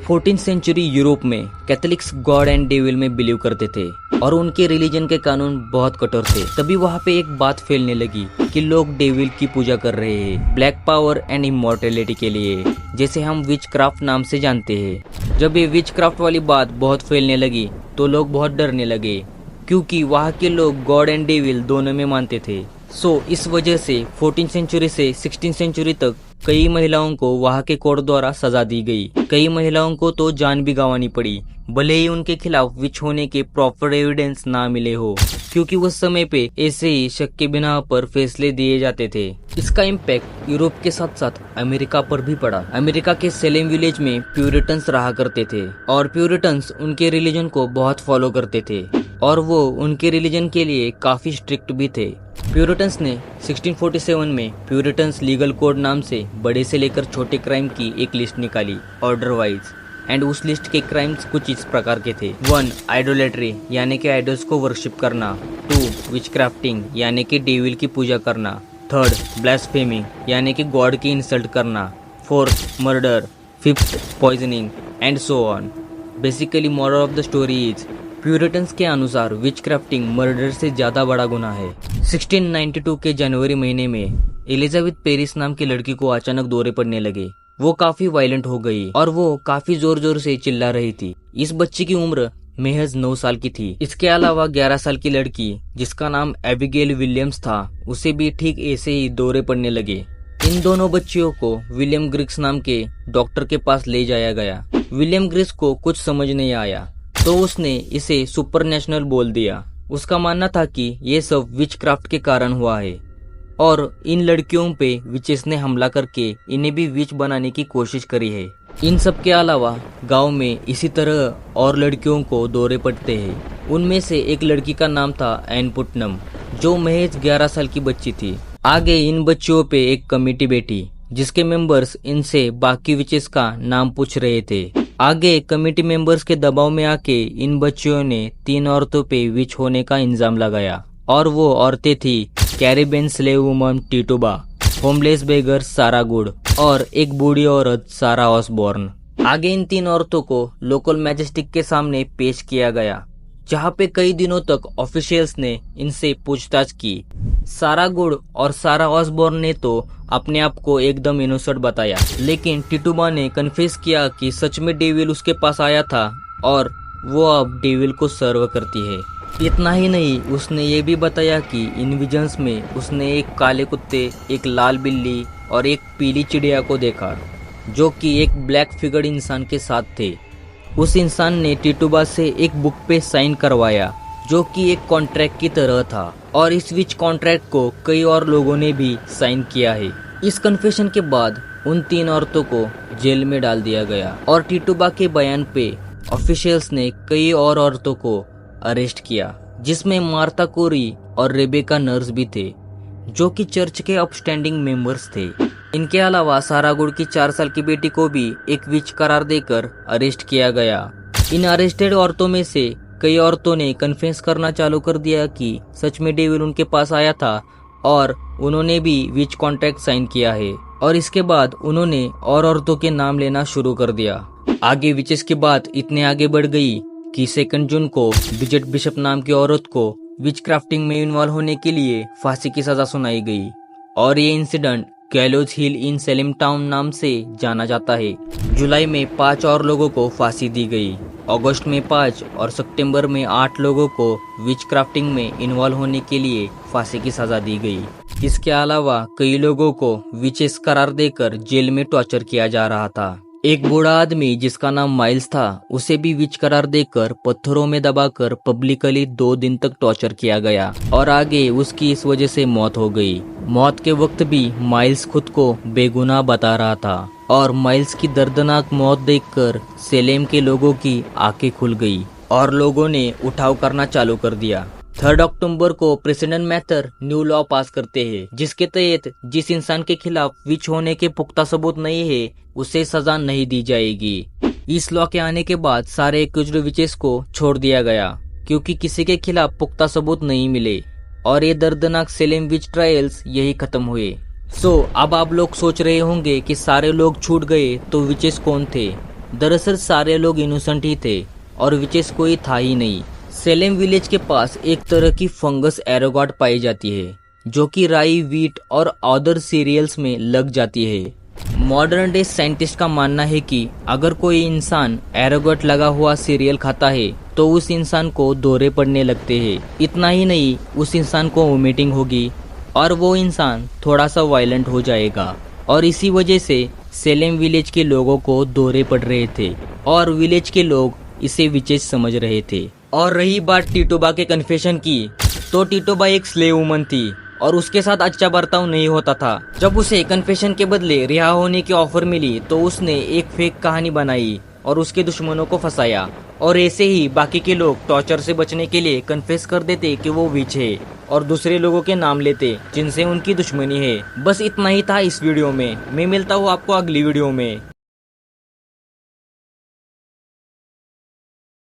14th century Europe में Catholics God and devil में believe करते थे और उनके रिलीजन के कानून बहुत कठोर थे। तभी वहाँ पे एक बात फैलने लगी कि लोग डेविल की पूजा कर रहे हैं ब्लैक पावर एंड इमॉर्टेलिटी के लिए, जैसे हम विच क्राफ्ट नाम से जानते हैं। जब ये विच क्राफ्ट वाली बात बहुत फैलने लगी तो लोग बहुत डरने लगे, क्योंकि वहाँ के लोग गॉड एंड डेविल दोनों में मानते थे। इस वजह से 14th सेंचुरी से 16th सेंचुरी तक कई महिलाओं को वहाँ के कोर्ट द्वारा सजा दी गई। कई महिलाओं को तो जान भी गंवानी पड़ी, भले ही उनके खिलाफ विच होने के प्रॉपर एविडेंस ना मिले हो, क्योंकि उस समय पे ऐसे ही शक के बिना पर फैसले दिए जाते थे। इसका इम्पैक्ट यूरोप के साथ साथ अमेरिका पर भी पड़ा। अमेरिका के सेलेम विलेज में प्यूरिटन्स रहा करते थे और प्यूरिटन्स उनके रिलीजन को बहुत फॉलो करते थे और वो उनके रिलीजन के लिए काफी स्ट्रिक्ट भी थे। प्यूरिटन्स ने 1647 में प्यूरिटन्स लीगल कोड नाम से बड़े से लेकर छोटे क्राइम की एक लिस्ट निकाली ऑर्डर वाइज, एंड उस लिस्ट के क्राइम्स कुछ इस प्रकार के थे। 1. आइडोलेट्री यानी कि आइडल्स को वर्शिप करना। 2. विचक्राफ्टिंग यानी कि डेविल की पूजा करना। 3. ब्लास्फेमिंग यानी कि गॉड की इंसल्ट करना। 4. Murder. 5th poisoning and so on. Basically moral of the story is, Puritans के अनुसार विचक्राफ्टिंग मर्डर से ज्यादा बड़ा गुनाह है। 1692 के जनवरी महीने में एलिजाबेथ पेरिस नाम की लड़की को अचानक दौरे पड़ने लगे। वो काफी वायलेंट हो गई और वो काफी जोर जोर से चिल्ला रही थी। इस बच्ची की उम्र महज 9 साल की थी। इसके अलावा 11 साल की लड़की जिसका नाम एबिगेल विलियम्स था, उसे भी ठीक ऐसे ही दौरे पड़ने लगे। इन दोनों बच्चियों को विलियम ग्रिग्स नाम के डॉक्टर के पास ले जाया गया। विलियम ग्रिग्स को कुछ समझ नहीं आया तो उसने इसे सुपरनेशनल बोल दिया। उसका मानना था कि ये सब विचक्राफ्ट के कारण हुआ है और इन लड़कियों पे विचेस ने हमला करके इन्हें भी विच बनाने की कोशिश करी है। इन सब के अलावा गांव में इसी तरह और लड़कियों को दौरे पड़ते हैं। उनमें से एक लड़की का नाम था एन पुटनम, जो महज 11 साल की बच्ची थी। आगे इन बच्चियों पे एक कमेटी बैठी जिसके मेंबर्स इनसे बाकी विचेस का नाम पूछ रहे थे। आगे कमेटी मेंबर्स के दबाव में आके इन बच्चियों ने 3 औरतों पे विच होने का इल्जाम लगाया और वो औरतें थी कैरिबियन स्लेव वुमन टिटुबा, होमलेस बेगर सारा गुड और एक बूढ़ी औरत सारा ऑसबॉर्न। आगे इन 3 औरतों को लोकल मैजिस्ट्रेट के सामने पेश किया गया, जहाँ पे कई दिनों तक ऑफिशियल्स ने इनसे पूछताछ की। सारा गुड और सारा ऑसबॉर्न ने तो अपने आप को एकदम इनोसेंट बताया, लेकिन टिटुबा ने कन्फेस किया कि सच में डेविल उसके पास आया था और वो अब डेविल को सर्व करती है। इतना ही नहीं, उसने ये भी बताया कि इन विजन्स में उसने एक काले कुत्ते, एक लाल बिल्ली और एक पीली चिड़िया को देखा, जो कि एक ब्लैक फिगर्ड इंसान के साथ थे। उस इंसान ने टिटुबा से एक बुक पे साइन करवाया, जो कि एक कॉन्ट्रैक्ट की तरह था, और इस विच कॉन्ट्रैक्ट को कई और लोगों ने भी साइन किया है। इस कन्फेशन के बाद उन 3 औरतों को जेल में डाल दिया गया और टिटुबा के बयान पे ऑफिशियल्स ने कई और औरतों को अरेस्ट किया, जिसमें मार्था कोरी और रेबेका नर्स भी थे, जो कि चर्च के अपस्टैंडिंग मेंबर्स थे। इनके अलावा सारा गुड की 4 साल की बेटी को भी एक विच करार देकर अरेस्ट किया गया। इन अरेस्टेड औरतों में से कई औरतों ने कन्फेस करना चालू कर दिया कि सच में डेविल उनके पास आया था और उन्होंने भी विच कॉन्ट्रैक्ट साइन किया है, और इसके बाद उन्होंने और औरतों के नाम लेना शुरू कर दिया। आगे विचेस की बात इतने आगे बढ़ गई कि 2 जून को ब्रिजेट बिशप नाम की औरत को विच क्राफ्टिंग में इन्वॉल्व होने के लिए फांसी की सजा सुनाई गई, और ये इंसिडेंट गैलोज हिल इन सेलेम टाउन नाम से जाना जाता है। जुलाई में 5 और लोगों को फांसी दी गई, अगस्त में 5 और सितंबर में 8 लोगों को विच क्राफ्टिंग में इन्वॉल्व होने के लिए फांसी की सजा दी गई। इसके अलावा कई लोगों को विचेस करार देकर जेल में टॉर्चर किया जा रहा था। एक बूढ़ा आदमी जिसका नाम माइल्स था, उसे भी विच करार देकर पत्थरों में दबाकर पब्लिकली 2 दिन तक टॉर्चर किया गया और आगे उसकी इस वजह से मौत हो गई। मौत के वक्त भी माइल्स खुद को बेगुनाह बता रहा था और माइल्स की दर्दनाक मौत देखकर सेलेम के लोगों की आंखें खुल गई और लोगों ने उठाव करना चालू कर दिया। 3 अक्टूबर को प्रेसिडेंट मैथर न्यू लॉ पास करते हैं, जिसके तहत जिस इंसान के खिलाफ विच होने के पुख्ता सबूत नहीं है उसे सजा नहीं दी जाएगी। इस लॉ के आने के बाद सारे एक्यूज्ड विचेस को छोड़ दिया गया, क्योंकि किसी के खिलाफ पुख्ता सबूत नहीं मिले, और ये दर्दनाक सेलेम विच ट्रायल्स यही खत्म हुए। अब आप लोग सोच रहे होंगे कि सारे लोग छूट गए तो विचेस कौन थे। दरअसल सारे लोग इनोसेंट ही थे और विचेस कोई था ही नहीं। सेलेम विलेज के पास एक तरह की फंगस एरोगॉट पाई जाती है जो कि राई, वीट और अदर सीरियल्स में लग जाती है। मॉडर्न डे साइंटिस्ट का मानना है कि अगर कोई इंसान एरोगॉट लगा हुआ सीरियल खाता है तो उस इंसान को दौरे पड़ने लगते हैं। इतना ही नहीं, उस इंसान को वोमिटिंग होगी और वो इंसान थोड़ा सा वायलेंट हो जाएगा। और इसी वजह से सेलेम विलेज के लोगों को दौरे पड़ रहे थे और विलेज के लोग इसे विचेस समझ रहे थे। और रही बात टिटोबा के कन्फेशन की, तो टिटोबा एक स्लेव वुमन थी और उसके साथ अच्छा बर्ताव नहीं होता था। जब उसे कन्फेशन के बदले रिहा होने की ऑफर मिली तो उसने एक फेक कहानी बनाई और उसके दुश्मनों को फंसाया। और ऐसे ही बाकी के लोग टॉर्चर से बचने के लिए कन्फेस कर देते कि वो विच है और दूसरे लोगों के नाम लेते जिनसे उनकी दुश्मनी है। बस इतना ही था इस वीडियो में। मैं मिलता हूँ आपको अगली वीडियो में।